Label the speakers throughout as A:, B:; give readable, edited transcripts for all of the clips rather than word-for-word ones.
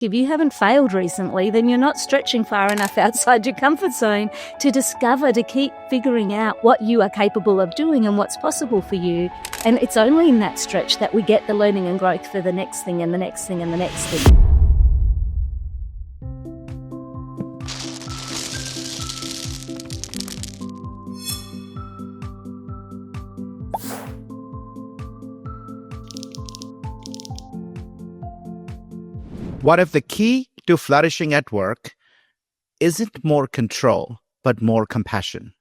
A: If you haven't failed recently, then you're not stretching far enough outside your comfort zone to discover, to keep figuring out what you are capable of doing and what's possible for you. And it's only in that stretch that we get the learning and growth for the next thing and the next thing and the next thing.
B: What if the key to flourishing at work isn't more control, but more compassion?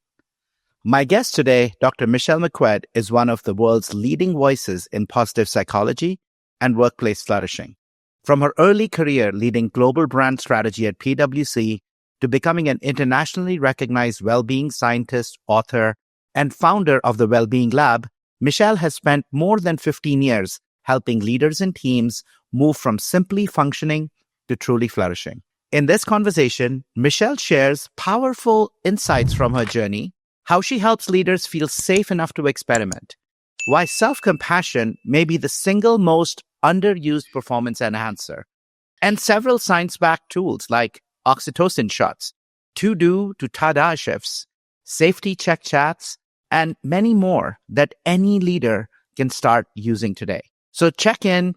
B: My guest today, Dr. Michelle McQuaid, is one of the world's leading voices in positive psychology and workplace flourishing. From her early career leading global brand strategy at PwC to becoming an internationally recognized well-being scientist, author, and founder of the Wellbeing Lab, Michelle has spent more than 15 years helping leaders and teams move from simply functioning to truly flourishing. In this conversation, Michelle shares powerful insights from her journey, how she helps leaders feel safe enough to experiment, why self-compassion may be the single most underused performance enhancer, and several science-backed tools like oxytocin shots, to-do to ta-da shifts, safety check chats, and many more that any leader can start using today. So check in.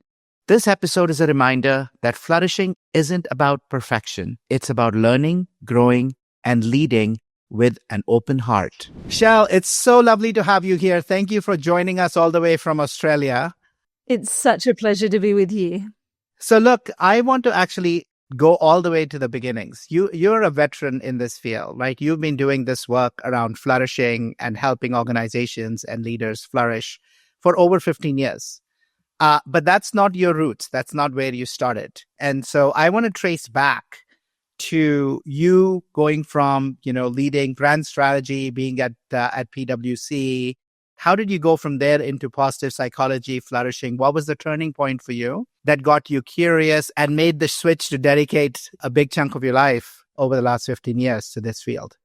B: This episode is a reminder that flourishing isn't about perfection. It's about learning, growing, and leading with an open heart. Michelle, it's so lovely to have you here. Thank you for joining us all the way from Australia.
A: It's such a pleasure to be with you.
B: So look, I want to actually go all the way to the beginnings. You're a veteran in this field, right? You've been doing this work around flourishing and helping organizations and leaders flourish for over 15 years. But that's not your roots. That's not where you started. And so I want to trace back to you going from, leading brand strategy, being at PwC. How did you go from there into positive psychology, flourishing? What was the turning point for you that got you curious and made the switch to dedicate a big chunk of your life over the last 15 years to this field?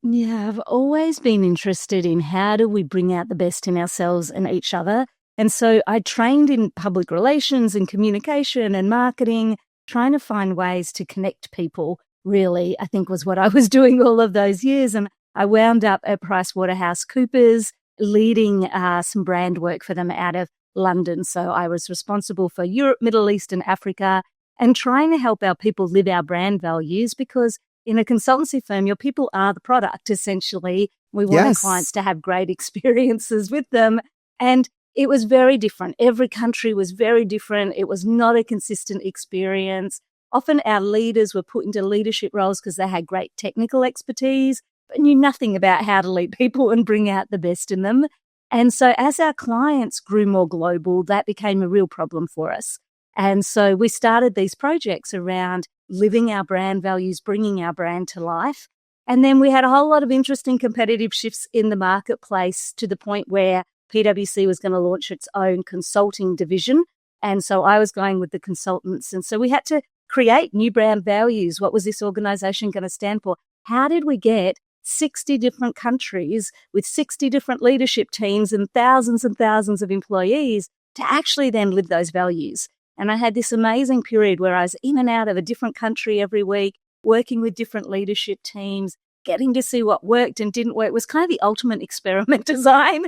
A: Yeah, I've always been interested in how do we bring out the best in ourselves and each other. And so I trained in public relations and communication and marketing, trying to find ways to connect people, really, I think was what I was doing all of those years. And I wound up at PricewaterhouseCoopers leading some brand work for them out of London. So I was responsible for Europe, Middle East, and Africa, and trying to help our people live our brand values, because in a consultancy firm, your people are the product, essentially. We want our clients to have great experiences with them. And it was very different. Every country was very different. It was not a consistent experience. Often our leaders were put into leadership roles because they had great technical expertise, but knew nothing about how to lead people and bring out the best in them. And so as our clients grew more global, that became a real problem for us. And so we started these projects around living our brand values, bringing our brand to life. And then we had a whole lot of interesting competitive shifts in the marketplace to the point where PwC was going to launch its own consulting division. And so I was going with the consultants. And so we had to create new brand values. What was this organization going to stand for? How did we get 60 different countries with 60 different leadership teams and thousands of employees to actually then live those values? And I had this amazing period where I was in and out of a different country every week, working with different leadership teams, getting to see what worked and didn't work. It was kind of the ultimate experiment design.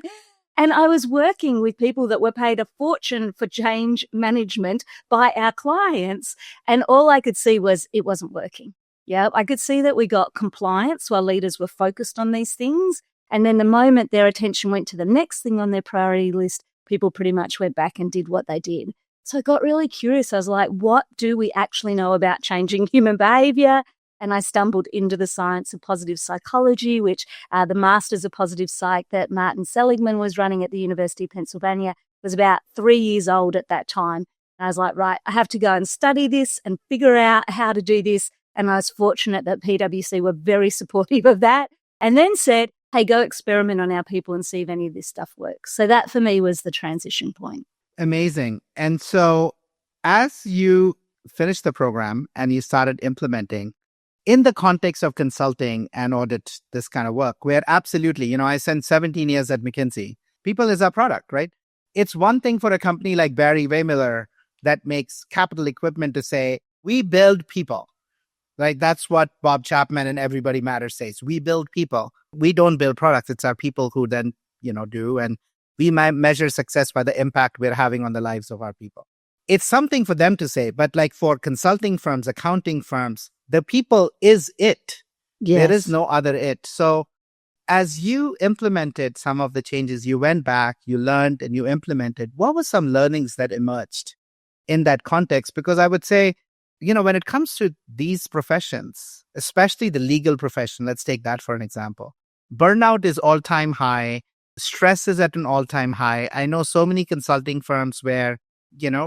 A: And I was working with people that were paid a fortune for change management by our clients. And all I could see was it wasn't working. Yeah, I could see that we got compliance while leaders were focused on these things. And then the moment their attention went to the next thing on their priority list, people pretty much went back and did what they did. So I got really curious. I was like, what do we actually know about changing human behavior? And I stumbled into the science of positive psychology, which the Masters of Positive Psych that Martin Seligman was running at the University of Pennsylvania was about 3 years old at that time. And I was like, right, I have to go and study this and figure out how to do this. And I was fortunate that PwC were very supportive of that and then said, hey, go experiment on our people and see if any of this stuff works. So that for me was the transition point.
B: Amazing. And so as you finished the program and you started implementing, in the context of consulting and audit, this kind of work, where absolutely, I spent 17 years at McKinsey. People is our product, right? It's one thing for a company like Barry Wehmiller that makes capital equipment to say, We build people. Like that's what Bob Chapman and Everybody Matters says. We build people. We don't build products. It's our people who then, do. And we might measure success by the impact we're having on the lives of our people. It's something for them to say, but like for consulting firms, accounting firms, the people is it.
A: Yes.
B: There is no other it. So as you implemented some of the changes, you went back, you learned and you implemented, what were some learnings that emerged in that context? Because I would say, when it comes to these professions, especially the legal profession, let's take that for an example. Burnout is all-time high. Stress is at an all-time high. I know so many consulting firms where,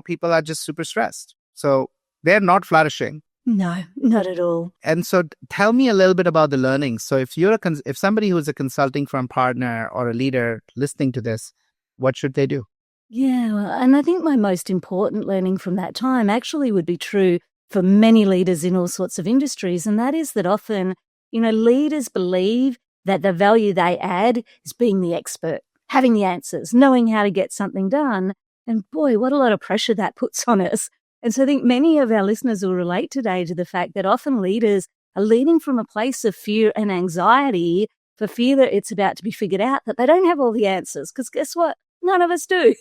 B: people are just super stressed. So they're not flourishing.
A: No, not at all.
B: And so tell me a little bit about the learnings. So if if somebody who's a consulting firm partner or a leader listening to this, what should they do?
A: Yeah, well, and I think my most important learning from that time actually would be true for many leaders in all sorts of industries, and that is that often, leaders believe that the value they add is being the expert, having the answers, knowing how to get something done. And boy, what a lot of pressure that puts on us. And so I think many of our listeners will relate today to the fact that often leaders are leading from a place of fear and anxiety for fear that it's about to be figured out, that they don't have all the answers, because guess what? None of us do.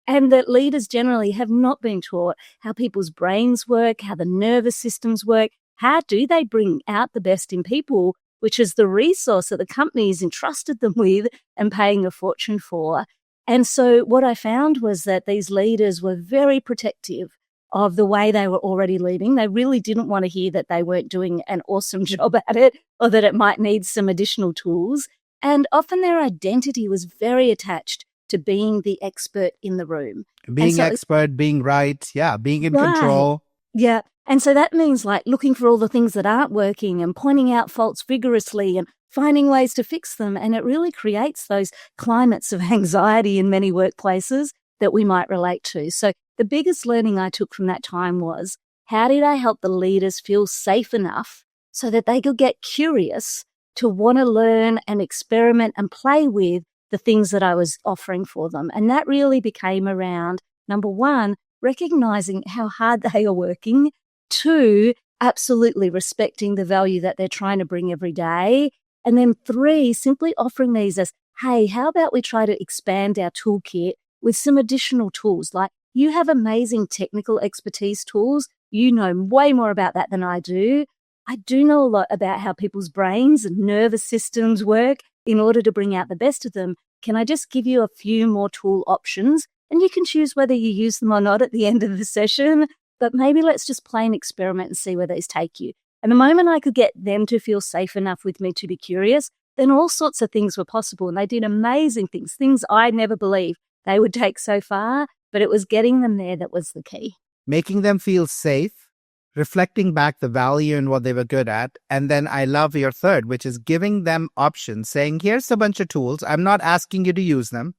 A: And that leaders generally have not been taught how people's brains work, how the nervous systems work, how do they bring out the best in people, which is the resource that the company has entrusted them with and paying a fortune for. And so what I found was that these leaders were very protective of the way they were already leading. They really didn't want to hear that they weren't doing an awesome job at it or that it might need some additional tools. And often their identity was very attached to being the expert in the room.
B: Being expert, being right, being in control.
A: Yeah. And so that means like looking for all the things that aren't working and pointing out faults vigorously and finding ways to fix them. And it really creates those climates of anxiety in many workplaces that we might relate to. So the biggest learning I took from that time was, how did I help the leaders feel safe enough so that they could get curious to want to learn and experiment and play with the things that I was offering for them? And that really became around, number one, recognizing how hard they are working. Two, absolutely respecting the value that they're trying to bring every day. And then three, simply offering these as, hey, how about we try to expand our toolkit with some additional tools? Like, you have amazing technical expertise tools. You know way more about that than I do. I do know a lot about how people's brains and nervous systems work in order to bring out the best of them. Can I just give you a few more tool options? And you can choose whether you use them or not at the end of the session. But maybe let's just play an experiment and see where these take you. And the moment I could get them to feel safe enough with me to be curious, then all sorts of things were possible. And they did amazing things I never believed they would take so far. But it was getting them there that was the key.
B: Making them feel safe, reflecting back the value and what they were good at. And then I love your third, which is giving them options, saying, here's a bunch of tools. I'm not asking you to use them.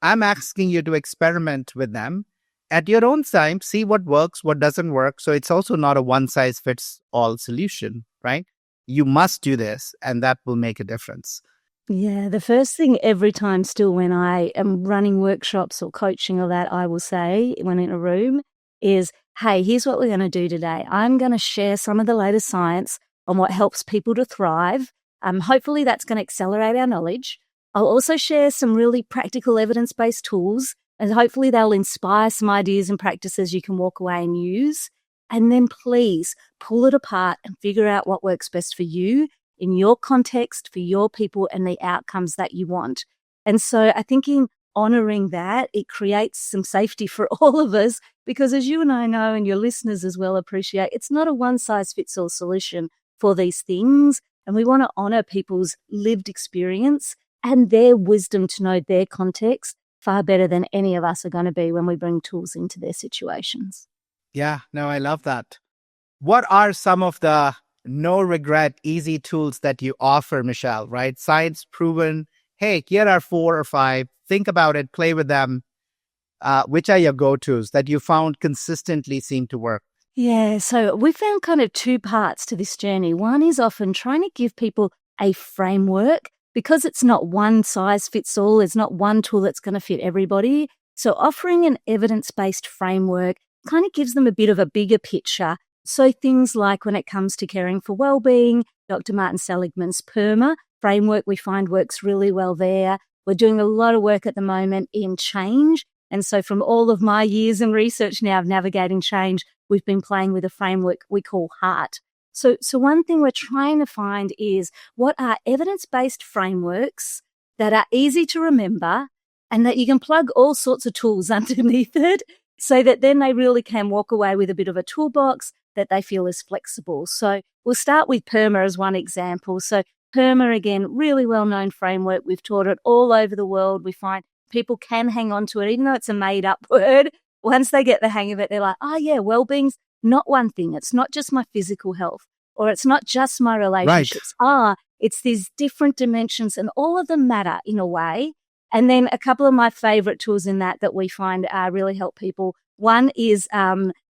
B: I'm asking you to experiment with them at your own time, see what works, what doesn't work. So it's also not a one-size-fits-all solution, right? You must do this, and that will make a difference.
A: Yeah, the first thing every time still when I am running workshops or coaching or that, I will say when in a room is, hey, here's what we're going to do today. I'm going to share some of the latest science on what helps people to thrive. Hopefully that's going to accelerate our knowledge. I'll also share some really practical evidence-based tools, and hopefully they'll inspire some ideas and practices you can walk away and use. And then please pull it apart and figure out what works best for you in your context, for your people, and the outcomes that you want. And so I think in honoring that, it creates some safety for all of us, because as you and I know, and your listeners as well appreciate, it's not a one-size-fits-all solution for these things. And we want to honor people's lived experience and their wisdom to know their context far better than any of us are going to be when we bring tools into their situations.
B: Yeah, no, I love that. What are some of the no regret, easy tools that you offer, Michelle, right? Science proven. Hey, here are 4 or 5. Think about it, play with them. Which are your go-tos that you found consistently seem to work?
A: Yeah, so we found kind of 2 parts to this journey. One is often trying to give people a framework, because it's not one size fits all. It's not one tool that's going to fit everybody. So offering an evidence-based framework kind of gives them a bit of a bigger picture So things like when it comes to caring for wellbeing, Dr. Martin Seligman's PERMA framework we find works really well there. We're doing a lot of work at the moment in change. And so from all of my years in research now of navigating change, we've been playing with a framework we call HEART. So one thing we're trying to find is what are evidence-based frameworks that are easy to remember and that you can plug all sorts of tools underneath it so that then they really can walk away with a bit of a toolbox that they feel is flexible. So we'll start with PERMA as one example. So PERMA, again, really well-known framework. We've taught it all over the world. We find people can hang on to it, even though it's a made-up word. Once they get the hang of it, they're like, oh, yeah, well-being's not one thing. It's not just my physical health, or it's not just my relationships. Right. It's these different dimensions, and all of them matter in a way. And then a couple of my favorite tools in that we find really help people. One is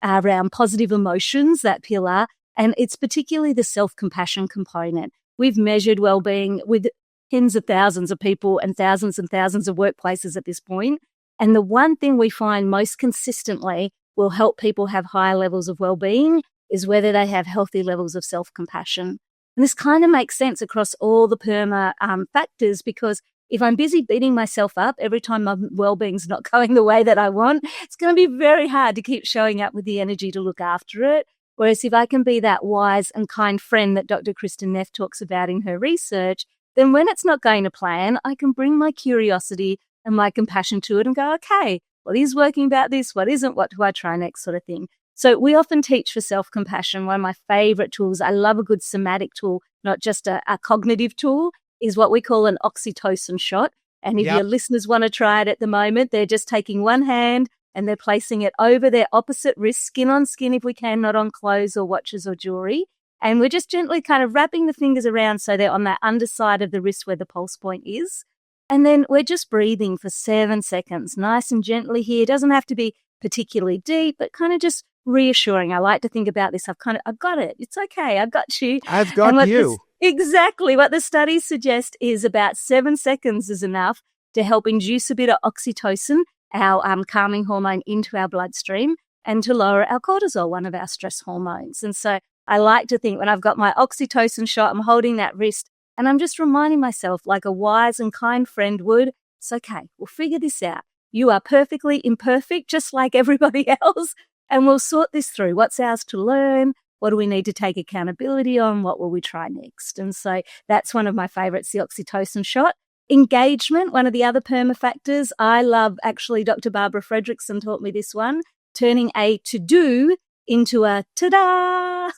A: around positive emotions, that pillar, and it's particularly the self-compassion component. We've measured well-being with tens of thousands of people and thousands of workplaces at this point. And the one thing we find most consistently will help people have higher levels of well-being is whether they have healthy levels of self-compassion. And this kind of makes sense across all the PERMA factors, because if I'm busy beating myself up every time my well-being's not going the way that I want, it's going to be very hard to keep showing up with the energy to look after it. Whereas if I can be that wise and kind friend that Dr. Kristen Neff talks about in her research, then when it's not going to plan, I can bring my curiosity and my compassion to it and go, okay, what is working about this? What isn't? What do I try next, sort of thing? So we often teach for self-compassion. One of my favorite tools, I love a good somatic tool, not just a cognitive tool, is what we call an oxytocin shot. And if your listeners want to try it at the moment, they're just taking one hand and they're placing it over their opposite wrist, skin on skin if we can, not on clothes or watches or jewelry. And we're just gently kind of wrapping the fingers around so they're on that underside of the wrist where the pulse point is. And then we're just breathing for 7 seconds, nice and gently here. It doesn't have to be particularly deep, but kind of just reassuring. I like to think about this. I've got it. It's okay. I've got you.
B: I've got you.
A: Exactly. What the studies suggest is about 7 seconds is enough to help induce a bit of oxytocin, our calming hormone, into our bloodstream and to lower our cortisol, one of our stress hormones. And so I like to think when I've got my oxytocin shot, I'm holding that wrist and I'm just reminding myself like a wise and kind friend would, it's okay. We'll figure this out. You are perfectly imperfect, just like everybody else. And we'll sort this through. What's ours to learn? What do we need to take accountability on? What will we try next? And so that's one of my favorites, the oxytocin shot. Engagement, one of the other PERMA factors. I love, actually, Dr. Barbara Fredrickson taught me this one, turning a to-do into a ta-da.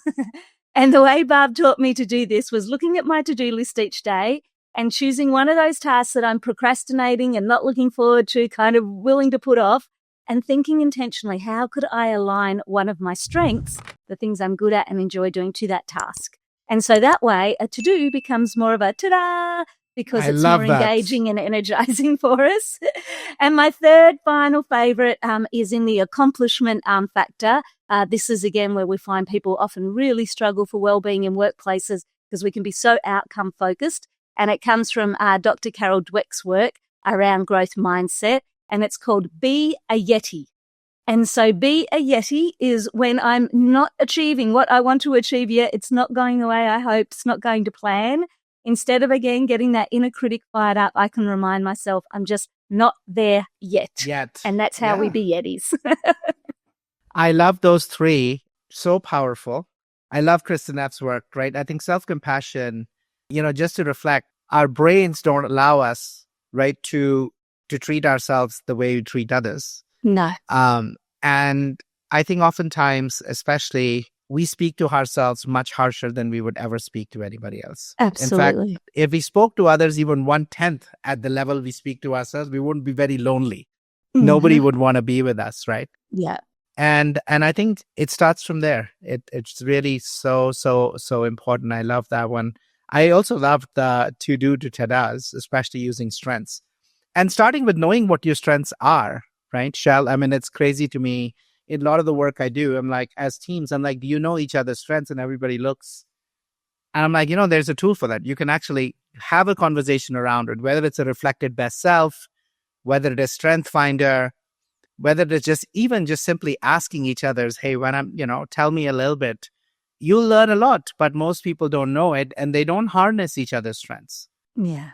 A: And the way Barb taught me to do this was looking at my to-do list each day and choosing one of those tasks that I'm procrastinating and not looking forward to, kind of willing to put off, and thinking intentionally, how could I align one of my strengths, the things I'm good at and enjoy doing, to that task? And so that way, a to-do becomes more of a ta-da, because it's more engaging and energizing for us. And my third final favorite is in the accomplishment factor. This is, again, where we find people often really struggle for well-being in workplaces because we can be so outcome-focused. And it comes from Dr. Carol Dweck's work around growth mindset, and it's called Be a Yeti. And so Be a Yeti is when I'm not achieving what I want to achieve yet. It's not going the way I hope. It's not going to plan. Instead of, again, getting that inner critic fired up, I can remind myself I'm just not there yet. And that's how we be Yetis.
B: I love those three. So powerful. I love Kristen Neff's work, right? I think self-compassion, just to reflect, our brains don't allow us, right, to treat ourselves the way we treat others.
A: No.
B: And I think oftentimes, especially, we speak to ourselves much harsher than we would ever speak to anybody else.
A: Absolutely.
B: In fact, if we spoke to others even 1/10 at the level we speak to ourselves, we wouldn't be very lonely. Mm-hmm. Nobody would want to be with us, right?
A: Yeah.
B: And I think it starts from there. It's really so important. I love that one. I also love the to-do to ta-das, especially using strengths. And starting with knowing what your strengths are, right, Shell? I mean, it's crazy to me. In a lot of the work I do, I'm like, as teams, I'm like, do you know each other's strengths? And everybody looks. And I'm like, there's a tool for that. You can actually have a conversation around it, whether it's a reflected best self, whether it is Strength Finder, whether it's just simply asking each other's, hey, when tell me a little bit, you'll learn a lot, but most people don't know it and they don't harness each other's strengths.
A: Yeah.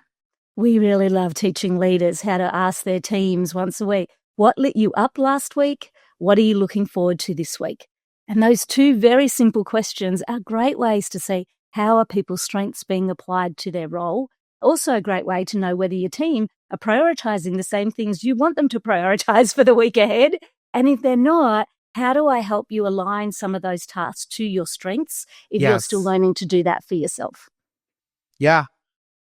A: We really love teaching leaders how to ask their teams once a week, what lit you up last week? What are you looking forward to this week? And those two very simple questions are great ways to see how are people's strengths being applied to their role. Also a great way to know whether your team are prioritizing the same things you want them to prioritize for the week ahead. And if they're not, how do I help you align some of those tasks to your strengths if you're still learning to do that for yourself?
B: Yeah.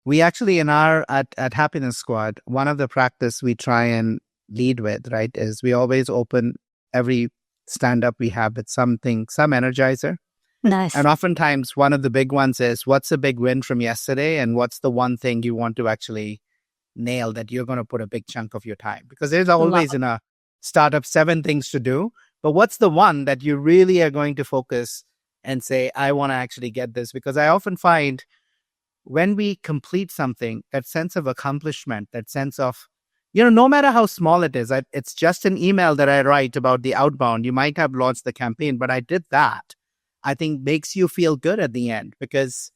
B: We actually at Happiness Squad, one of the practice we try and lead with, right, is we always open every stand-up we have with some energizer.
A: Nice.
B: And oftentimes one of the big ones is, what's the big win from yesterday? And what's the one thing you want to actually nail that you're going to put a big chunk of your time? Because there's always in a startup 7 things to do. But what's the one that you really are going to focus and say, I want to actually get this? Because I often find when we complete something, that sense of accomplishment, that sense of, no matter how small it is, it's just an email that I write about the outbound. You might have launched the campaign, but I did that. I think makes you feel good at the end, because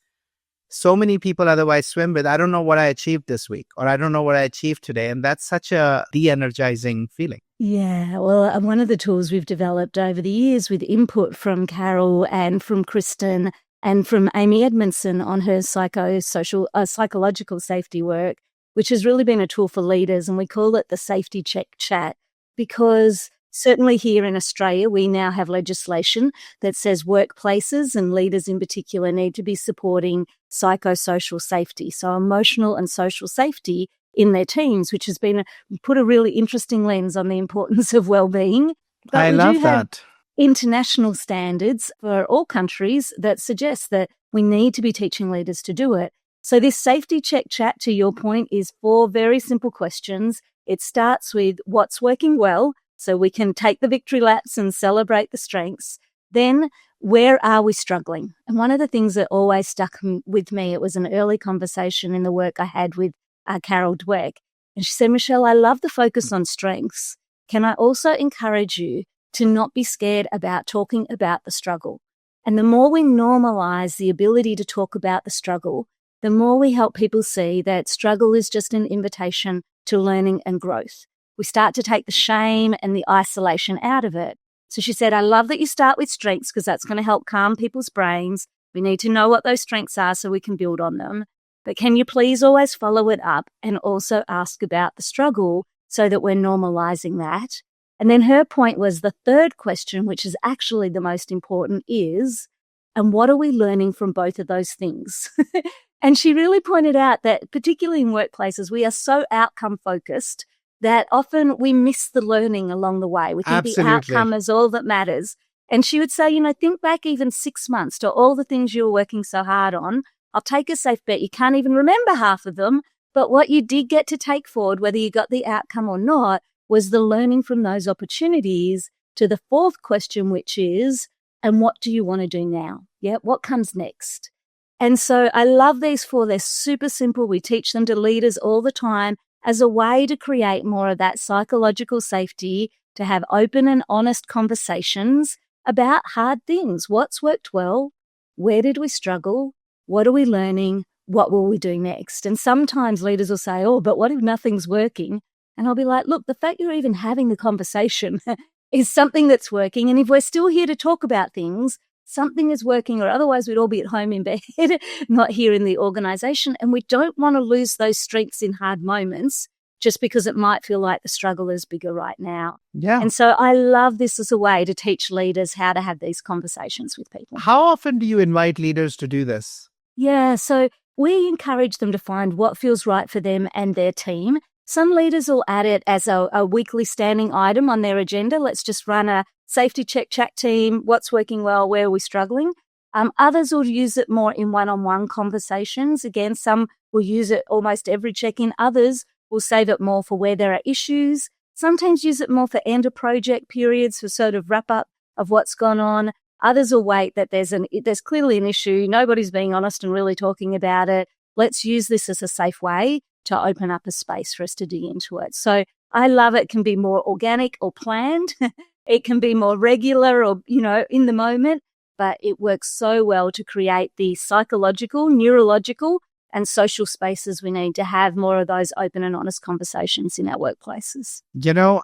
B: so many people otherwise swim with, I don't know what I achieved this week, or I don't know what I achieved today. And that's such a de-energizing feeling.
A: Yeah, well, one of the tools we've developed over the years with input from Carol and from Kristen and from Amy Edmondson on her psychological safety work, which has really been a tool for leaders, and we call it the Safety Check Chat, because certainly here in Australia, we now have legislation that says workplaces and leaders in particular need to be supporting psychosocial safety, so emotional and social safety in their teams, which has been put a really interesting lens on the importance of wellbeing. But
B: I love that.
A: International standards for all countries that suggest that we need to be teaching leaders to do it. So this Safety Check Chat, to your point, is 4 very simple questions. It starts with what's working well, so we can take the victory laps and celebrate the strengths. Then, where are we struggling? And one of the things that always stuck with me, it was an early conversation in the work I had with Carol Dweck. And she said, Michelle, I love the focus on strengths. Can I also encourage you to not be scared about talking about the struggle? And the more we normalize the ability to talk about the struggle, the more we help people see that struggle is just an invitation to learning and growth. We start to take the shame and the isolation out of it. So she said, I love that you start with strengths because that's going to help calm people's brains. We need to know what those strengths are so we can build on them. But can you please always follow it up and also ask about the struggle so that we're normalizing that? And then her point was the third question, which is actually the most important, is, and what are we learning from both of those things? And she really pointed out that particularly in workplaces, we are so outcome focused that often we miss the learning along the way. We think
B: Absolutely.
A: The outcome is all that matters. And she would say, think back even 6 months to all the things you were working so hard on. I'll take a safe bet you can't even remember half of them, but what you did get to take forward, whether you got the outcome or not, was the learning from those opportunities to the fourth question, which is, and what do you want to do now? Yeah, what comes next? And so I love these 4. They're super simple. We teach them to leaders all the time as a way to create more of that psychological safety, to have open and honest conversations about hard things. What's worked well? Where did we struggle? What are we learning? What will we do next? And sometimes leaders will say, oh, but what if nothing's working? And I'll be like, look, the fact you're even having the conversation is something that's working. And if we're still here to talk about things, something is working, or otherwise we'd all be at home in bed, not here in the organization. And we don't want to lose those strengths in hard moments just because it might feel like the struggle is bigger right now.
B: Yeah.
A: And so I love this as a way to teach leaders how to have these conversations with people.
B: How often do you invite leaders to do this?
A: Yeah, so we encourage them to find what feels right for them and their team. Some leaders will add it as a weekly standing item on their agenda. Let's just run a safety check chat team. What's working well? Where are we struggling? Others will use it more in one-on-one conversations. Again, some will use it almost every check-in. Others will save it more for where there are issues. Sometimes use it more for end of project periods for sort of wrap up of what's gone on. Others will wait that there's clearly an issue. Nobody's being honest and really talking about it. Let's use this as a safe way to open up a space for us to dig into it. So I love it. Can be more organic or planned. It can be more regular or, in the moment, but it works so well to create the psychological, neurological, and social spaces we need to have more of those open and honest conversations in our workplaces.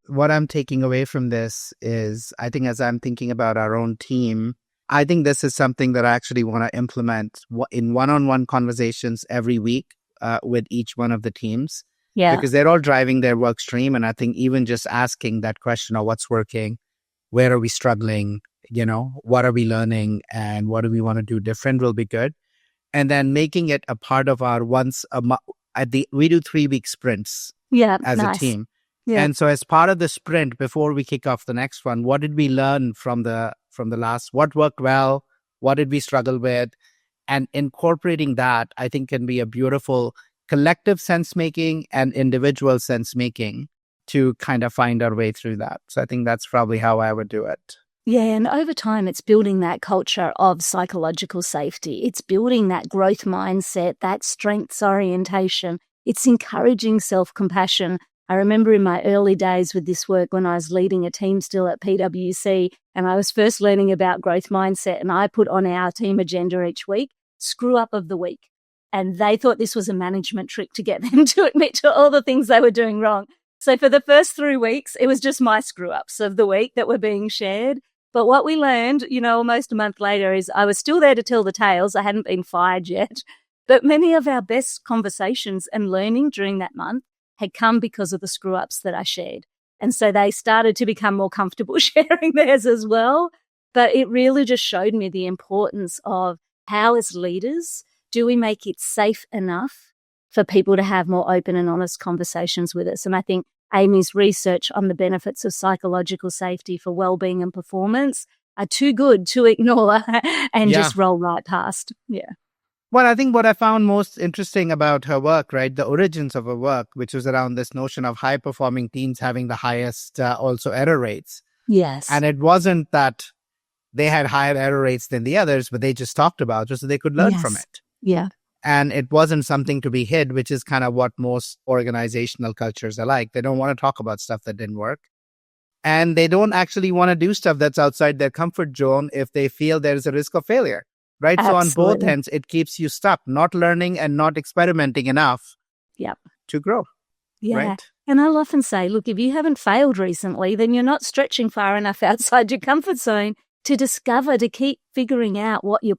B: What I'm taking away from this is, I think as I'm thinking about our own team, I think this is something that I actually want to implement in one-on-one conversations every week with each one of the teams.
A: Yeah.
B: Because they're all driving their work stream. And I think even just asking that question of what's working, where are we struggling, what are we learning, and what do we want to do different will be good. And then making it a part of our we do 3-week sprints as
A: nice.
B: a team.
A: Yeah.
B: And so as part of the sprint, before we kick off the next one, what did we learn from the last, what worked well, what did we struggle with? And incorporating that, I think, can be a beautiful collective sense-making and individual sense-making to kind of find our way through that. So I think that's probably how I would do it.
A: Yeah, and over time, it's building that culture of psychological safety. It's building that growth mindset, that strengths orientation. It's encouraging self-compassion. I remember in my early days with this work when I was leading a team still at PwC, and I was first learning about growth mindset, and I put on our team agenda each week, screw up of the week. And they thought this was a management trick to get them to admit to all the things they were doing wrong. So for the first 3 weeks, it was just my screw-ups of the week that were being shared. But what we learned, almost a month later, is I was still there to tell the tales. I hadn't been fired yet. But many of our best conversations and learning during that month had come because of the screw-ups that I shared. And so they started to become more comfortable sharing theirs as well. But it really just showed me the importance of how, as leaders, do we make it safe enough for people to have more open and honest conversations with us? And I think Amy's research on the benefits of psychological safety for wellbeing and performance are too good to ignore and just roll right past. Yeah.
B: Well, I think what I found most interesting about her work, right, the origins of her work, which was around this notion of high-performing teams having the highest also error rates.
A: Yes.
B: And it wasn't that they had higher error rates than the others, but they just talked about it just so they could learn from it.
A: Yeah.
B: And it wasn't something to be hid, which is kind of what most organizational cultures are like. They don't want to talk about stuff that didn't work. And they don't actually want to do stuff that's outside their comfort zone if they feel there's a risk of failure, right?
A: Absolutely.
B: So on both ends, it keeps you stuck, not learning and not experimenting enough to grow.
A: Yeah.
B: Right?
A: And I'll often say, look, if you haven't failed recently, then you're not stretching far enough outside your comfort zone to discover, to keep figuring out what you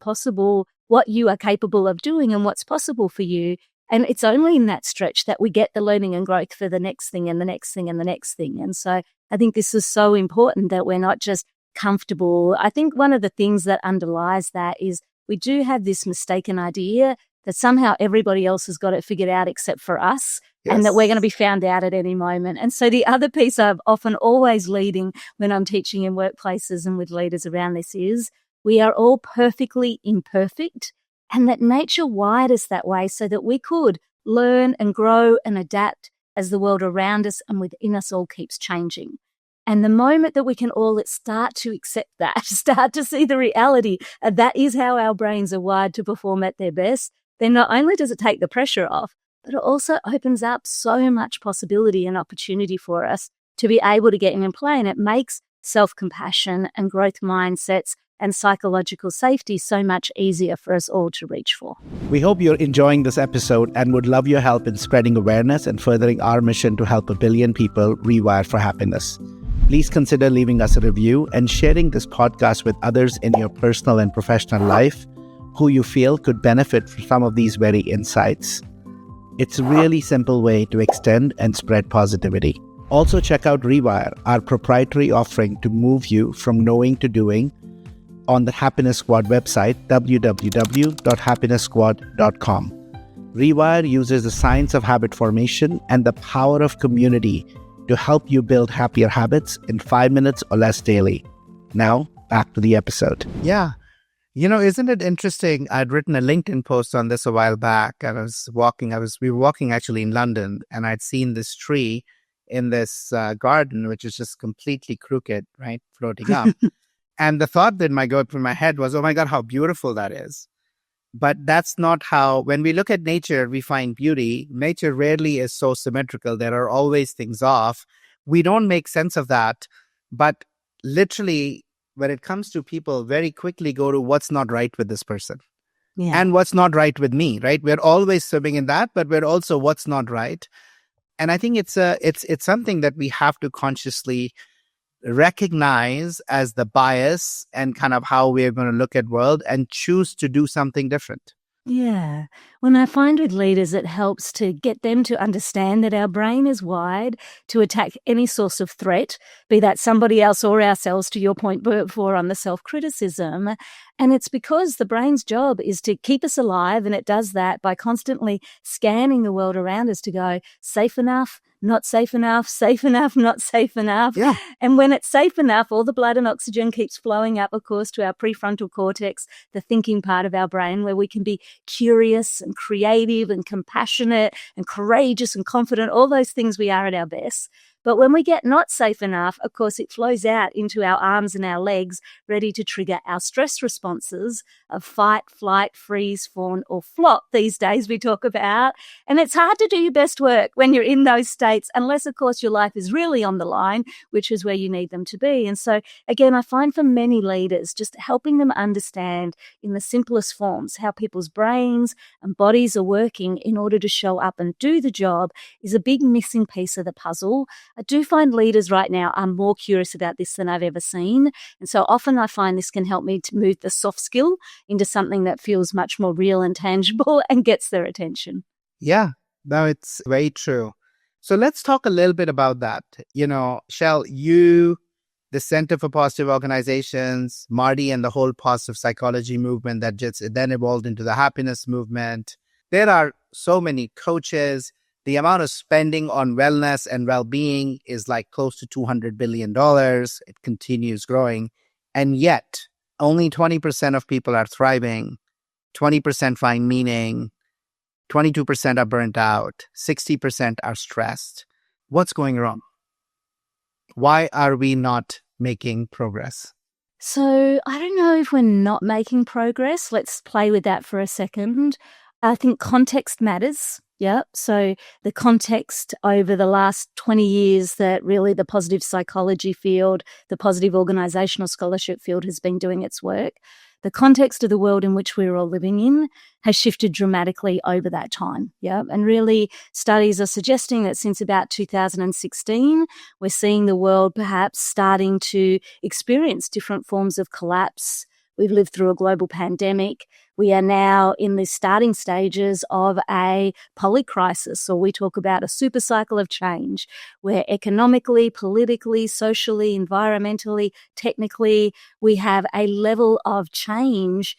A: are capable of doing and what's possible for you. And it's only in that stretch that we get the learning and growth for the next thing and the next thing and the next thing. And so I think this is so important that we're not just comfortable. I think one of the things that underlies that is we do have this mistaken idea that somehow everybody else has got it figured out except for us. Yes. And that we're going to be found out at any moment. And so the other piece I'm often always leading when I'm teaching in workplaces and with leaders around this is we are all perfectly imperfect, and that nature wired us that way so that we could learn and grow and adapt as the world around us and within us all keeps changing. And the moment that we can all start to accept that, start to see the reality, that is how our brains are wired to perform at their best, then not only does it take the pressure off, but it also opens up so much possibility and opportunity for us to be able to get in and play. And it makes self-compassion and growth mindsets and psychological safety so much easier for us all to reach for.
B: We hope you're enjoying this episode and would love your help in spreading awareness and furthering our mission to help 1 billion people rewire for happiness. Please consider leaving us a review and sharing this podcast with others in your personal and professional life who you feel could benefit from some of these very insights. It's a really simple way to extend and spread positivity. Also check out Rewire, our proprietary offering to move you from knowing to doing, on the Happiness Squad website, www.happinesssquad.com. Rewire uses the science of habit formation and the power of community to help you build happier habits in 5 minutes or less daily. Now, back to the episode. Yeah. Isn't it interesting? I'd written a LinkedIn post on this a while back. We were walking actually in London, and I'd seen this tree in this garden, which is just completely crooked, right? Floating up. And the thought that might go through my head was, oh my God, how beautiful that is. But that's not how, when we look at nature, we find beauty. Nature rarely is so symmetrical. There are always things off. We don't make sense of that. But literally, when it comes to people, very quickly go to what's not right with this person and what's not right with me, right? We're always swimming in that, but we're also what's not right. And I think it's something that we have to consciously recognize as the bias and kind of how we're going to look at world and choose to do something different.
A: Yeah. When I find with leaders, it helps to get them to understand that our brain is wired to attack any source of threat, be that somebody else or ourselves, to your point before on the self-criticism. And it's because the brain's job is to keep us alive, and it does that by constantly scanning the world around us to go, safe enough, not safe enough, safe enough, not safe enough.
B: Yeah.
A: And when it's safe enough, all the blood and oxygen keeps flowing up, of course, to our prefrontal cortex, the thinking part of our brain, where we can be curious and creative and compassionate and courageous and confident, all those things we are at our best. But when we get not safe enough, of course, it flows out into our arms and our legs, ready to trigger our stress responses of fight, flight, freeze, fawn, or flop these days we talk about. And it's hard to do your best work when you're in those states, unless, of course, your life is really on the line, which is where you need them to be. And so, again, I find for many leaders, just helping them understand in the simplest forms how people's brains and bodies are working in order to show up and do the job is a big missing piece of the puzzle. I do find leaders right now are more curious about this than I've ever seen. And so often I find this can help me to move the soft skill into something that feels much more real and tangible and gets their attention.
B: Yeah, no, it's very true. So let's talk a little bit about that. Shell, the Center for Positive Organizations, Marty, and the whole positive psychology movement that just then evolved into the happiness movement. There are so many coaches. The amount of spending on wellness and well-being is like close to $200 billion. It continues growing. And yet, only 20% of people are thriving, 20% find meaning, 22% are burnt out, 60% are stressed. What's going wrong? Why are we not making progress?
A: So I don't know if we're not making progress. Let's play with that for a second. I think context matters. Yeah. So the context over the last 20 years that really the positive psychology field, the positive organizational scholarship field has been doing its work. The context of the world in which we're all living in has shifted dramatically over that time. Yeah. And really studies are suggesting that since about 2016, we're seeing the world perhaps starting to experience different forms of collapse. We've lived through a global pandemic. We are now in the starting stages of a polycrisis, or we talk about a super cycle of change, where economically, politically, socially, environmentally, technically, we have a level of change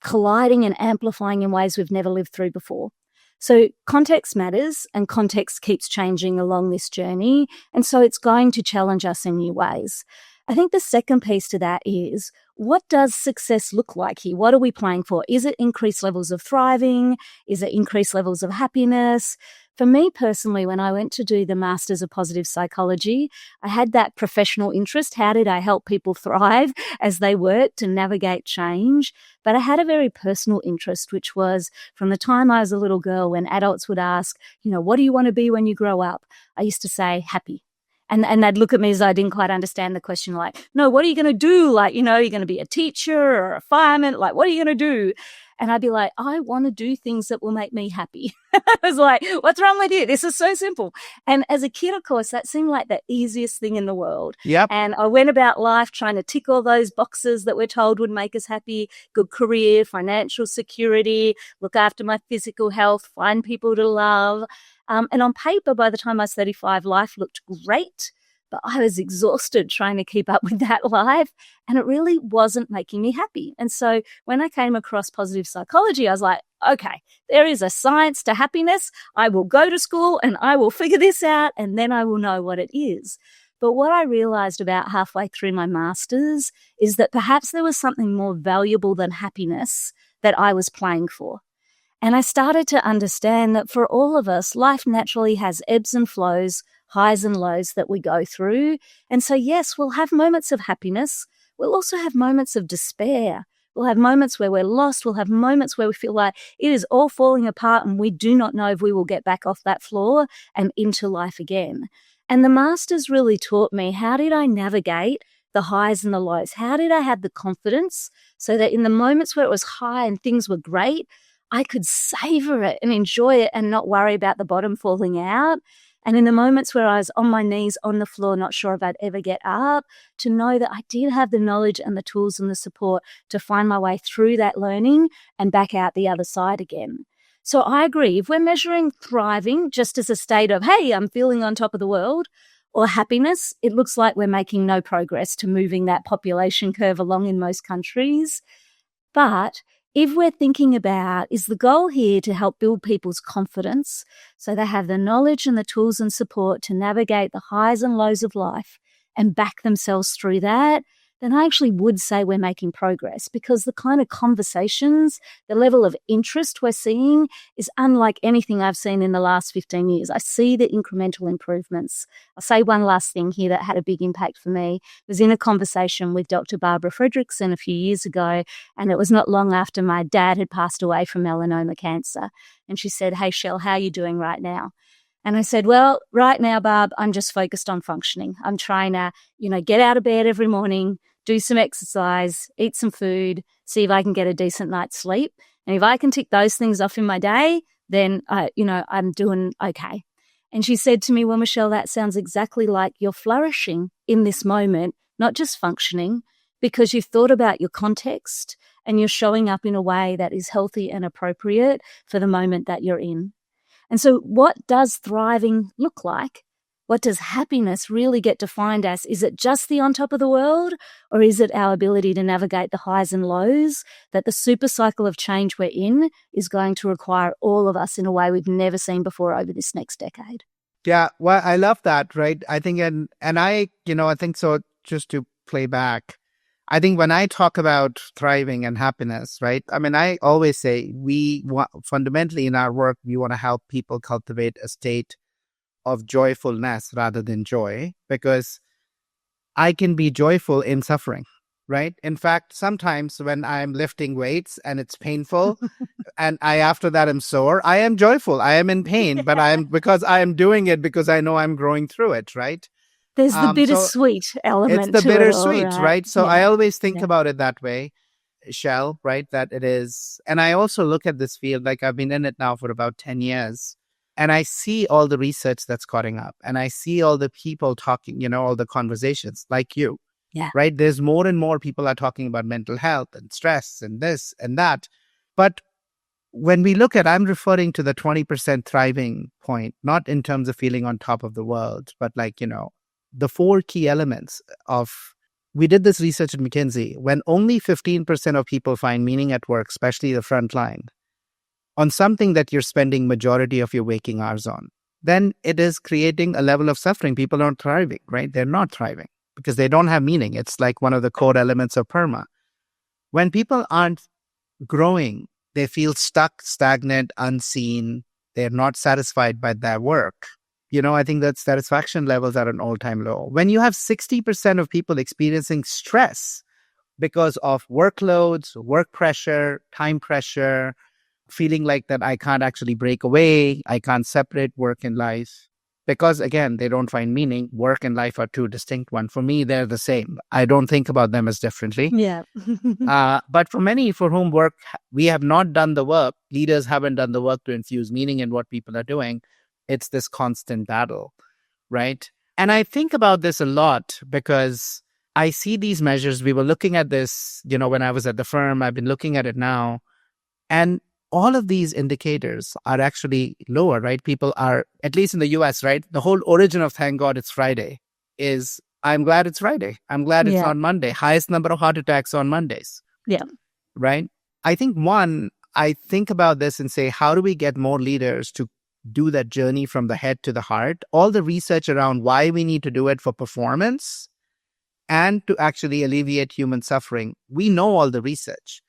A: colliding and amplifying in ways we've never lived through before. So context matters, and context keeps changing along this journey. And so it's going to challenge us in new ways. I think the second piece to that is, what does success look like here? What are we playing for? Is it increased levels of thriving? Is it increased levels of happiness? For me personally, when I went to do the Masters of Positive Psychology, I had that professional interest. How did I help people thrive as they worked to navigate change? But I had a very personal interest, which was from the time I was a little girl, when adults would ask, what do you want to be when you grow up? I used to say happy. And they'd look at me as I didn't quite understand the question, like, no, what are you going to do? Like, you're going to be a teacher or a fireman? Like, what are you going to do? And I'd be like, I want to do things that will make me happy. I was like, what's wrong with you? This is so simple. And as a kid, of course, that seemed like the easiest thing in the world.
B: Yep.
A: And I went about life trying to tick all those boxes that we're told would make us happy: good career, financial security, look after my physical health, find people to love. And on paper, by the time I was 35, life looked great, but I was exhausted trying to keep up with that life, and it really wasn't making me happy. And so when I came across positive psychology, I was like, okay, there is a science to happiness. I will go to school and I will figure this out, and then I will know what it is. But what I realized about halfway through my master's is that perhaps there was something more valuable than happiness that I was playing for. And I started to understand that for all of us, life naturally has ebbs and flows, highs and lows that we go through. And so, yes, we'll have moments of happiness. We'll also have moments of despair, We'll have moments where we're lost. We'll have moments where we feel like it is all falling apart and we do not know if we will get back off that floor and into life again. And the masters really taught me, how did I navigate the highs and the lows? How did I have the confidence so that in the moments where it was high and things were great, I could savor it and enjoy it and not worry about the bottom falling out? And in the moments where I was on my knees on the floor, not sure if I'd ever get up, to know that I did have the knowledge and the tools and the support to find my way through that learning and back out the other side again. So I agree. If we're measuring thriving just as a state of, hey, I'm feeling on top of the world, or happiness, it looks like we're making no progress to moving that population curve along in most countries. But if we're thinking about, is the goal here to help build people's confidence so they have the knowledge and the tools and support to navigate the highs and lows of life and back themselves through that, then I actually would say we're making progress, because the kind of conversations, the level of interest we're seeing is unlike anything I've seen in the last 15 years. I see the incremental improvements. I'll say one last thing here that had a big impact for me. I was in a conversation with Dr. Barbara Fredrickson a few years ago, and it was not long after my dad had passed away from melanoma cancer. And she said, "Hey, Shell, how are you doing right now?" And I said, well, right now, Barb, I'm just focused on functioning. I'm trying to, get out of bed every morning, do some exercise, eat some food, see if I can get a decent night's sleep. And if I can tick those things off in my day, then, I'm doing okay. And she said to me, well, Michelle, that sounds exactly like you're flourishing in this moment, not just functioning, because you've thought about your context and you're showing up in a way that is healthy and appropriate for the moment that you're in. And so what does thriving look like? What does happiness really get defined as? Is it just the on top of the world, or is it our ability to navigate the highs and lows that the super cycle of change we're in is going to require all of us in a way we've never seen before over this next decade?
B: Yeah, well, I love that, right? I think, and I think so, just to play back, I think when I talk about thriving and happiness, right? I mean, I always say fundamentally in our work, we want to help people cultivate a state of joyfulness rather than joy, because I can be joyful in suffering, right? In fact, sometimes when I'm lifting weights and it's painful and after that I'm sore, I am joyful. I am in pain, but because I am doing it because I know I'm growing through it, right?
A: There's the bittersweet element.
B: It's the
A: to
B: bittersweet,
A: it all,
B: right? So I always think about it that way, Shell, right? That it is. And I also look at this field, like I've been in it now for about 10 years. And I see all the research that's coming up. And I see all the people talking, all the conversations like you, right? There's more and more people are talking about mental health and stress and this and that. But when we look at, I'm referring to the 20% thriving point, not in terms of feeling on top of the world, but like, the 4 key elements we did this research at McKinsey, when only 15% of people find meaning at work, especially the front line, on something that you're spending majority of your waking hours on, then it is creating a level of suffering. People aren't thriving, right? They're not thriving because they don't have meaning. It's like one of the core elements of PERMA. When people aren't growing, they feel stuck, stagnant, unseen. They're not satisfied by their work. I think that satisfaction levels are at an all-time low. When you have 60% of people experiencing stress because of workloads, work pressure, time pressure, feeling like that I can't actually break away, I can't separate work and life, because again, they don't find meaning. Work and life are two distinct ones. For me, they're the same. I don't think about them as differently.
A: Yeah.
B: But for many for whom we have not done the work, leaders haven't done the work to infuse meaning in what people are doing. It's this constant battle, right? And I think about this a lot because I see these measures. We were looking at this, when I was at the firm. I've been looking at it now. And all of these indicators are actually lower, right? People are, at least in the US, right? The whole origin of thank God it's Friday is, I'm glad it's Friday. I'm glad it's not Monday. Highest number of heart attacks on Mondays.
A: Yeah.
B: Right? I think I think about this and say, how do we get more leaders to do that journey from the head to the heart? All the research around why we need to do it for performance and to actually alleviate human suffering. We know all the research.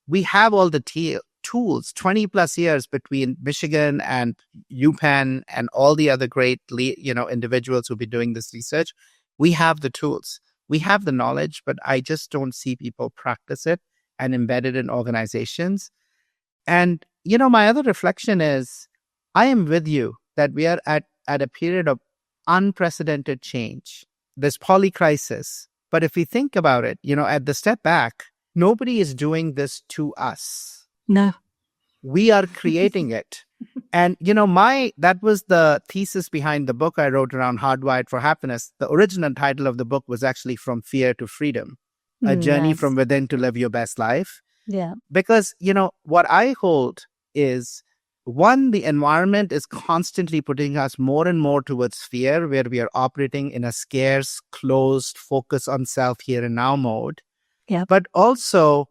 B: We have all the tools, 20 plus years between Michigan and UPenn and all the other great, individuals who've been doing this research. We have the tools. We have the knowledge, but I just don't see people practice it and embedded in organizations. And, my other reflection is I am with you that we are at a period of unprecedented change. There's polycrisis. But if we think about it, at the step back, nobody is doing this to us.
A: No.
B: We are creating it. And, that was the thesis behind the book I wrote around Hardwired for Happiness. The original title of the book was actually From Fear to Freedom, a journey
A: Nice.
B: from within to live your best life.
A: Yeah.
B: Because, what I hold is, one, the environment is constantly putting us more and more towards fear, where we are operating in a scarce, closed, focus on self here and now mode.
A: Yeah.
B: But also,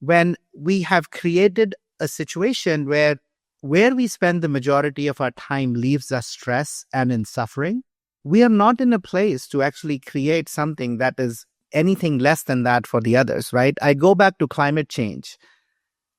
B: when we have created a situation where we spend the majority of our time leaves us stress and in suffering, we are not in a place to actually create something that is anything less than that for the others, right? I go back to climate change.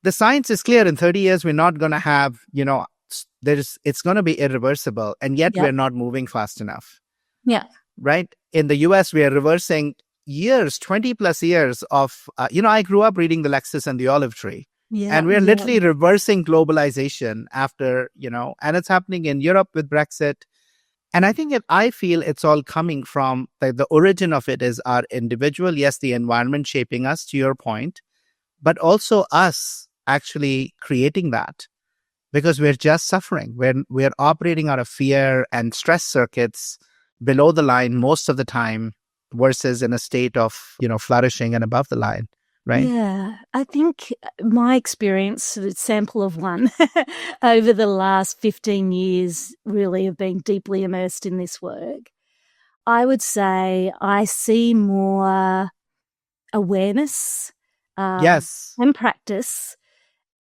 B: The science is clear. In 30 years, we're not going to have, it's going to be irreversible. And yet we're not moving fast enough.
A: Yeah.
B: Right? In the US, we are reversing years, 20 plus years of, I grew up reading the Lexus and the Olive Tree. Yeah, and we're literally reversing globalization after, and it's happening in Europe with Brexit. And I feel it's all coming from the origin of it is our individual, yes, the environment shaping us, to your point, but also us actually creating that, because we're just suffering. We're operating out of fear and stress circuits below the line most of the time versus in a state of, flourishing and above the line. Right?
A: Yeah, I think my experience, a sample of one, over the last 15 years really have been deeply immersed in this work. I would say I see more awareness and practice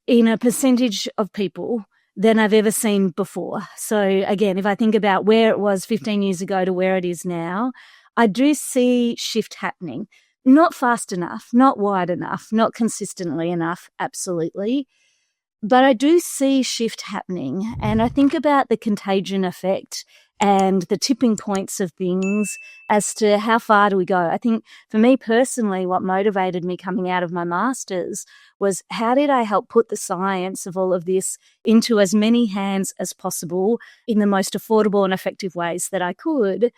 A: in a percentage of people than I've ever seen before. So again, if I think about where it was 15 years ago to where it is now, I do see shift happening. Not fast enough, not wide enough, not consistently enough, absolutely. But I do see shift happening. And I think about the contagion effect and the tipping points of things as to how far do we go. I think for me personally, what motivated me coming out of my master's was how did I help put the science of all of this into as many hands as possible in the most affordable and effective ways that I could.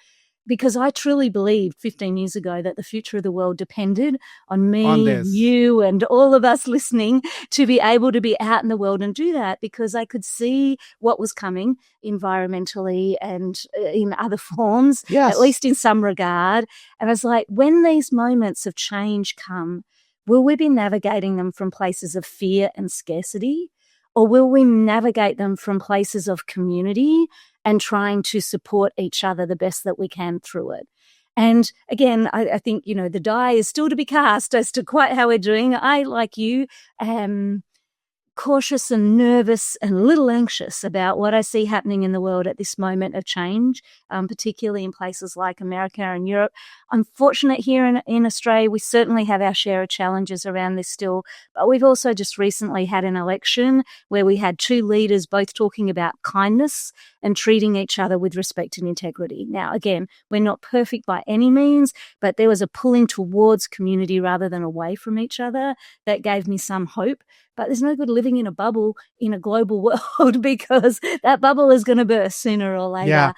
A: Because I truly believed 15 years ago that the future of the world depended on me, you, and all of us listening to be able to be out in the world and do that, because I could see what was coming environmentally and in other forms, at least in some regard. And I was like, when these moments of change come, will we be navigating them from places of fear and scarcity? Or will we navigate them from places of community and trying to support each other the best that we can through it? And again, I think, the die is still to be cast as to quite how we're doing. I, like you, am cautious and nervous and a little anxious about what I see happening in the world at this moment of change, particularly in places like America and Europe. I'm fortunate here in Australia, we certainly have our share of challenges around this still, but we've also just recently had an election where we had two leaders both talking about kindness and treating each other with respect and integrity. Now, again, we're not perfect by any means, but there was a pulling towards community rather than away from each other that gave me some hope. But there's no good living in a bubble in a global world, because that bubble is going to burst sooner or later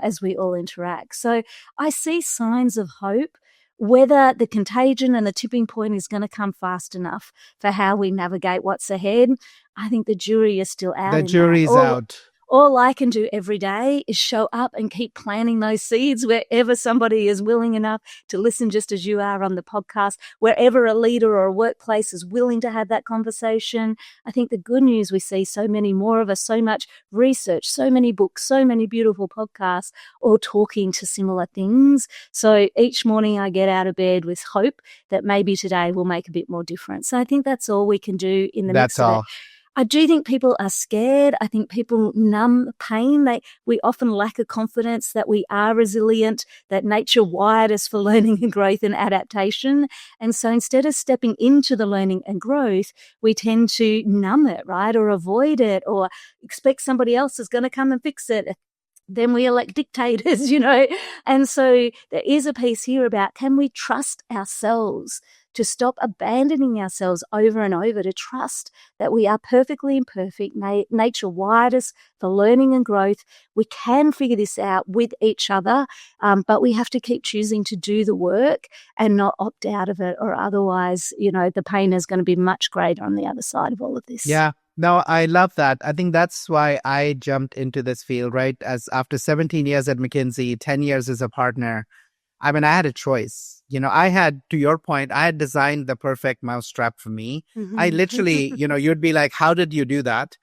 A: as we all interact. So I see signs of hope. Whether the contagion and the tipping point is going to come fast enough for how we navigate what's ahead, I think the jury is still out.
B: The jury's out.
A: All I can do every day is show up and keep planting those seeds wherever somebody is willing enough to listen, just as you are on the podcast, wherever a leader or a workplace is willing to have that conversation. I think the good news, we see so many more of us, so much research, so many books, so many beautiful podcasts, all talking to similar things. So each morning I get out of bed with hope that maybe today will make a bit more difference. So I think that's all we can do in the midst of it. I do think people are scared. I think people numb pain. We often lack a confidence that we are resilient, that nature wired us for learning and growth and adaptation. And so instead of stepping into the learning and growth, we tend to numb it, right? Or avoid it, or expect somebody else is going to come and fix it. Then we elect dictators, And so there is a piece here about, can we trust ourselves to stop abandoning ourselves over and over, to trust that we are perfectly imperfect. Nature wired us for learning and growth. We can figure this out with each other, but we have to keep choosing to do the work and not opt out of it, or otherwise, the pain is going to be much greater on the other side of all of this.
B: Yeah. No, I love that. I think that's why I jumped into this field, right? As after 17 years at McKinsey, 10 years as a partner, I mean, I had a choice. I had, to your point, I had designed the perfect mousetrap for me.
A: Mm-hmm.
B: I literally, you'd be like, how did you do that?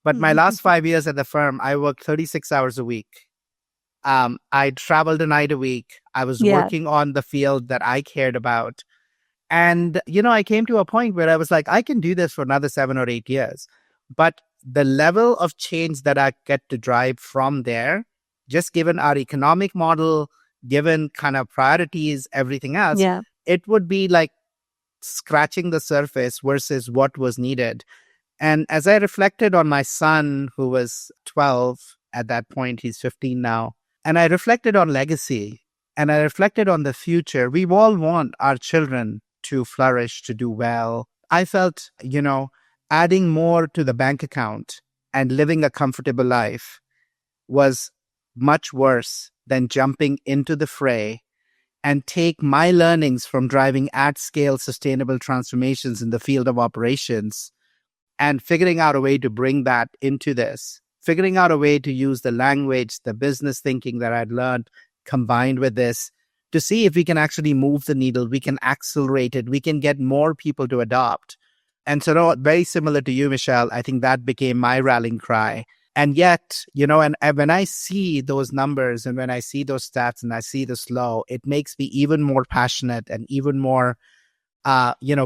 B: But my last 5 years at the firm, I worked 36 hours a week. I traveled a night a week. I was working on the field that I cared about. And, I came to a point where I was like, I can do this for another 7 or 8 years. But the level of change that I get to drive from there, just given our economic model, given kind of priorities, everything else, it would be like scratching the surface versus what was needed. And as I reflected on my son, who was 12 at that point, he's 15 now, and I reflected on legacy and I reflected on the future. We all want our children to flourish, to do well. I felt, adding more to the bank account and living a comfortable life was much worse than jumping into the fray and take my learnings from driving at-scale sustainable transformations in the field of operations and figuring out a way to bring that into this, figuring out a way to use the language, the business thinking that I'd learned combined with this to see if we can actually move the needle, we can accelerate it, we can get more people to adopt. And so, very similar to you, Michelle, I think that became my rallying cry. And yet, and when I see those numbers and when I see those stats and I see the slow, it makes me even more passionate and even more,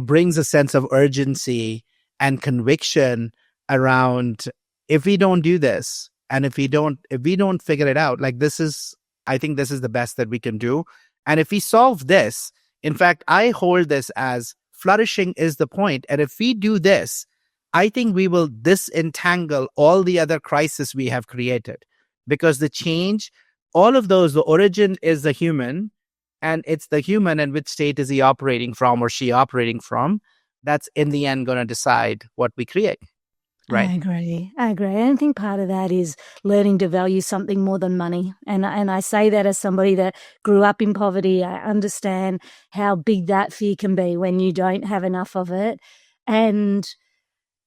B: brings a sense of urgency and conviction around if we don't do this and if we don't figure it out, like I think this is the best that we can do. And if we solve this, in fact, I hold this as flourishing is the point. And if we do this, I think we will disentangle all the other crises we have created, because the change, all of those, the origin is the human, and it's the human and which state is he operating from or she operating from. That's in the end going to decide what we create. Right.
A: I agree. I think part of that is learning to value something more than money. And I say that as somebody that grew up in poverty. I understand how big that fear can be when you don't have enough of it. And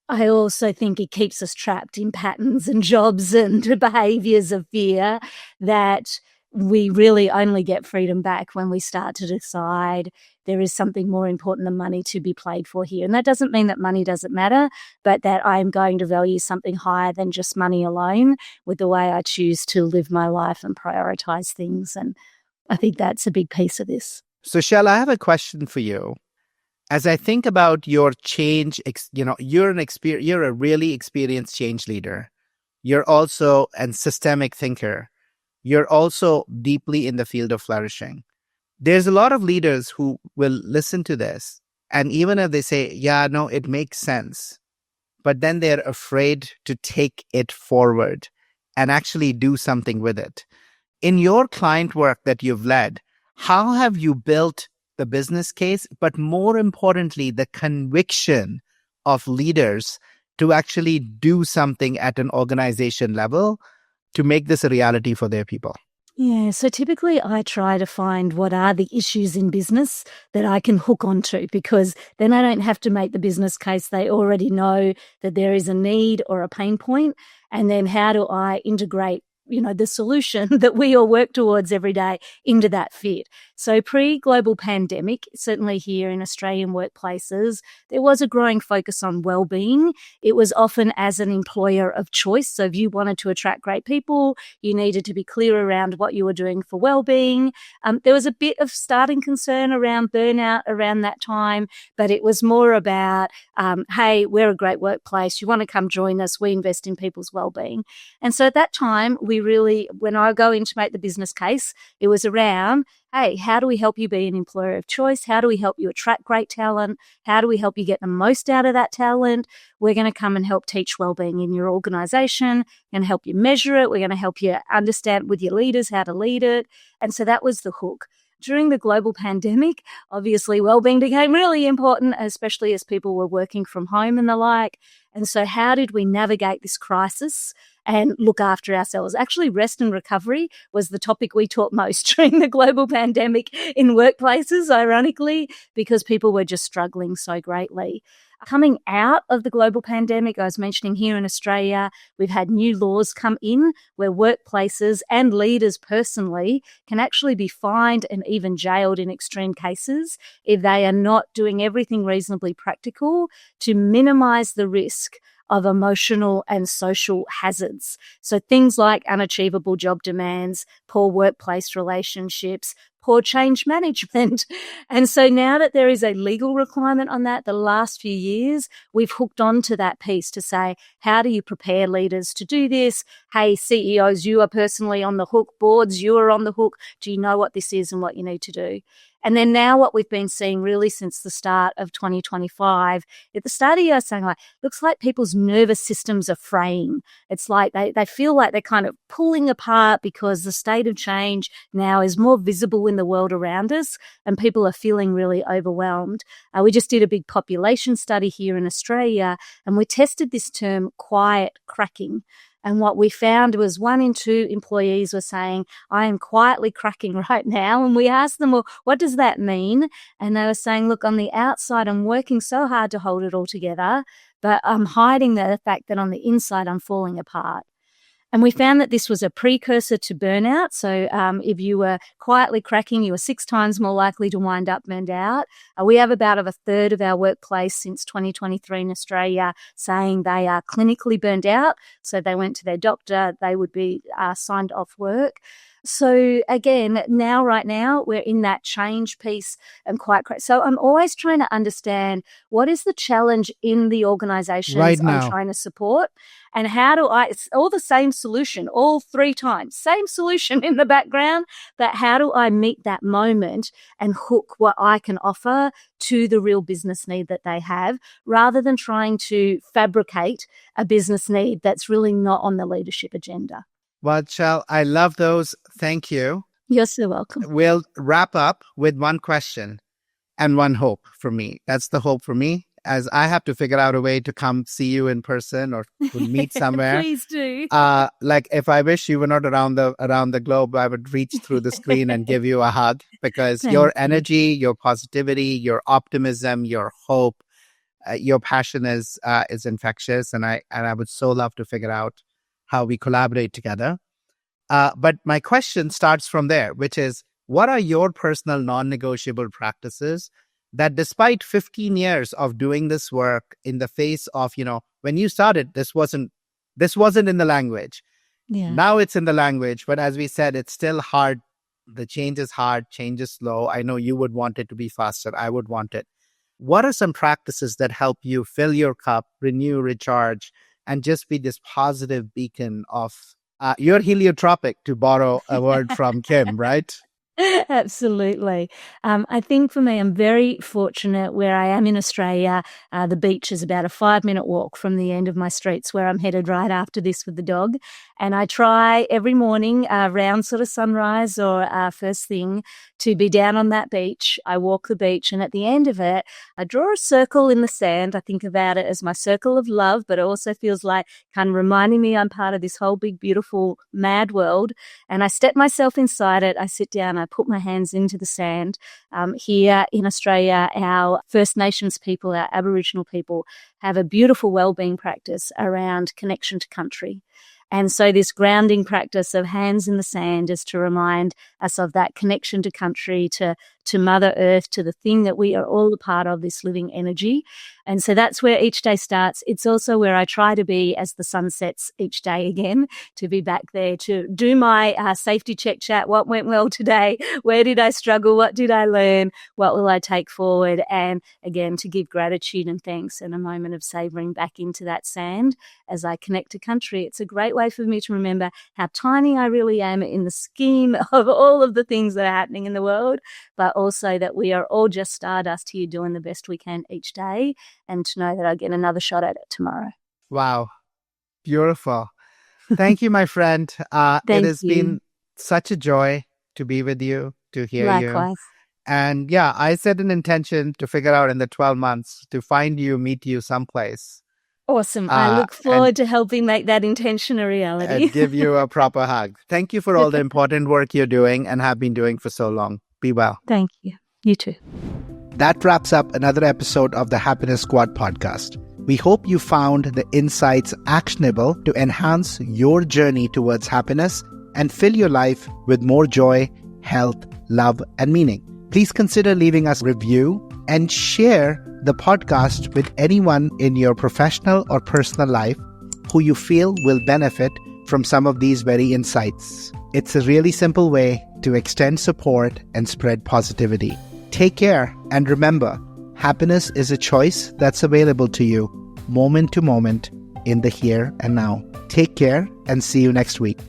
A: I also think it keeps us trapped in patterns and jobs and behaviors of fear that we really only get freedom back when we start to decide there is something more important than money to be played for here. And that doesn't mean that money doesn't matter, but that I'm going to value something higher than just money alone with the way I choose to live my life and prioritize things. And I think that's a big piece of this.
B: So, Shell, I have a question for you. As I think about your change, you're a really experienced change leader. You're also a systemic thinker. You're also deeply in the field of flourishing. There's a lot of leaders who will listen to this, and even if they say, yeah, no, it makes sense, but then they're afraid to take it forward and actually do something with it. In your client work that you've led, how have you built the business case, but more importantly, the conviction of leaders to actually do something at an organization level to make this a reality for their people?
A: Yeah, so typically I try to find what are the issues in business that I can hook onto, because then I don't have to make the business case. They already know that there is a need or a pain point. And then how do I integrate the solution that we all work towards every day into that fit? So pre-global pandemic, certainly here in Australian workplaces, there was a growing focus on wellbeing. It was often as an employer of choice. So if you wanted to attract great people, you needed to be clear around what you were doing for wellbeing. There was a bit of starting concern around burnout around that time, but it was more about, hey, we're a great workplace. You want to come join us? We invest in people's wellbeing. And so at that time, when I go in to make the business case, it was around, hey, how do we help you be an employer of choice? How do we help you attract great talent? How do we help you get the most out of that talent? We're going to come and help teach wellbeing in your organization and help you measure it. We're going to help you understand with your leaders how to lead it. And so that was the hook. during the global pandemic, obviously wellbeing became really important, especially as people were working from home and the like. And so how did we navigate this crisis and look after ourselves? Actually, rest and recovery was the topic we taught most during the global pandemic in workplaces, ironically, because people were just struggling so greatly. Coming out of the global pandemic, I was mentioning here in Australia, we've had new laws come in where workplaces and leaders personally can actually be fined and even jailed in extreme cases if they are not doing everything reasonably practical to minimize the risk of emotional and social hazards. So things like unachievable job demands, poor workplace relationships, poor change management. And so now that there is a legal requirement on that, the last few years, we've hooked on to that piece to say, how do you prepare leaders to do this? Hey, CEOs, you are personally on the hook. Boards, you are on the hook. Do you know what this is and what you need to do? And then now what we've been seeing really since the start of 2025, at the start of the year, I was saying, like, looks like people's nervous systems are fraying. It's like they feel like they're kind of pulling apart because the state of change now is more visible in the world around us and people are feeling really overwhelmed. We just did a big population study here in Australia and we tested this term quiet cracking. And what we found was 1 in 2 employees were saying, I am quietly cracking right now. And we asked them, well, what does that mean? And they were saying, look, on the outside, I'm working so hard to hold it all together, but I'm hiding the fact that on the inside, I'm falling apart. And we found that this was a precursor to burnout. So if you were quietly cracking, you were 6 times more likely to wind up burned out. We have about a third of our workplace since 2023 in Australia saying they are clinically burned out. So they went to their doctor, they would be signed off work. So again, right now, we're in that change piece and so I'm always trying to understand what is the challenge in the organizations
B: Right
A: I'm
B: now.
A: trying to support and how do it's all the same solution, all 3 times, same solution in the background, but how do I meet that moment and hook what I can offer to the real business need that they have rather than trying to fabricate a business need that's really not on the leadership agenda.
B: Well, Chell, I love those. Thank you.
A: You're so welcome.
B: We'll wrap up with one question and one hope for me. That's the hope for me, as I have to figure out a way to come see you in person or to meet somewhere.
A: Please do.
B: Like if I wish you were not around the globe, I would reach through the screen and give you a hug because your energy, your positivity, your optimism, your hope, your passion is infectious, and I would so love to figure out how we collaborate together. But my question starts from there, which is, what are your personal non-negotiable practices that despite 15 years of doing this work in the face of, when you started, this wasn't in the language.
A: Yeah.
B: Now it's in the language, but as we said, it's still hard. The change is hard, change is slow. I know you would want it to be faster. I would want it. What are some practices that help you fill your cup, renew, recharge, and just be this positive beacon of you're heliotropic, to borrow a word from Kim, right?
A: Absolutely. I think for me, I'm very fortunate where I am in Australia. The beach is about a 5-minute walk from the end of my streets where I'm headed right after this with the dog. And I try every morning around sort of sunrise or first thing to be down on that beach. I walk the beach and at the end of it, I draw a circle in the sand. I think about it as my circle of love, but it also feels like kind of reminding me I'm part of this whole big, beautiful, mad world. And I step myself inside it. I sit down, I put my hands into the sand. Here in Australia, our First Nations people, our Aboriginal people, have a beautiful wellbeing practice around connection to country. And so this grounding practice of hands in the sand is to remind us of that connection to country, to Mother Earth, to the thing that we are all a part of, this living energy. And so that's where each day starts. It's also where I try to be as the sun sets each day again, to be back there, to do my safety check chat. What went well today? Where did I struggle? What did I learn? What will I take forward? And again, to give gratitude and thanks and a moment of savoring back into that sand as I connect to country. It's a great way for me to remember how tiny I really am in the scheme of all of the things that are happening in the world, but also that we are all just stardust here doing the best we can each day, and to know that I get another shot at it tomorrow.
B: Wow. Beautiful. Thank you, my friend. It has been such a joy to be with you, to hear you.
A: Likewise.
B: And yeah, I set an intention to figure out in the 12 months to find you, meet you someplace.
A: Awesome. I look forward to helping make that intention a reality.
B: And give you a proper hug. Thank you for all the important work you're doing and have been doing for so long. Be well.
A: Thank you. You too.
B: That wraps up another episode of the Happiness Squad podcast. We hope you found the insights actionable to enhance your journey towards happiness and fill your life with more joy, health, love, and meaning. Please consider leaving us a review and share the podcast with anyone in your professional or personal life who you feel will benefit from some of these very insights. It's a really simple way to extend support and spread positivity. Take care, and remember, happiness is a choice that's available to you moment to moment in the here and now. Take care and see you next week.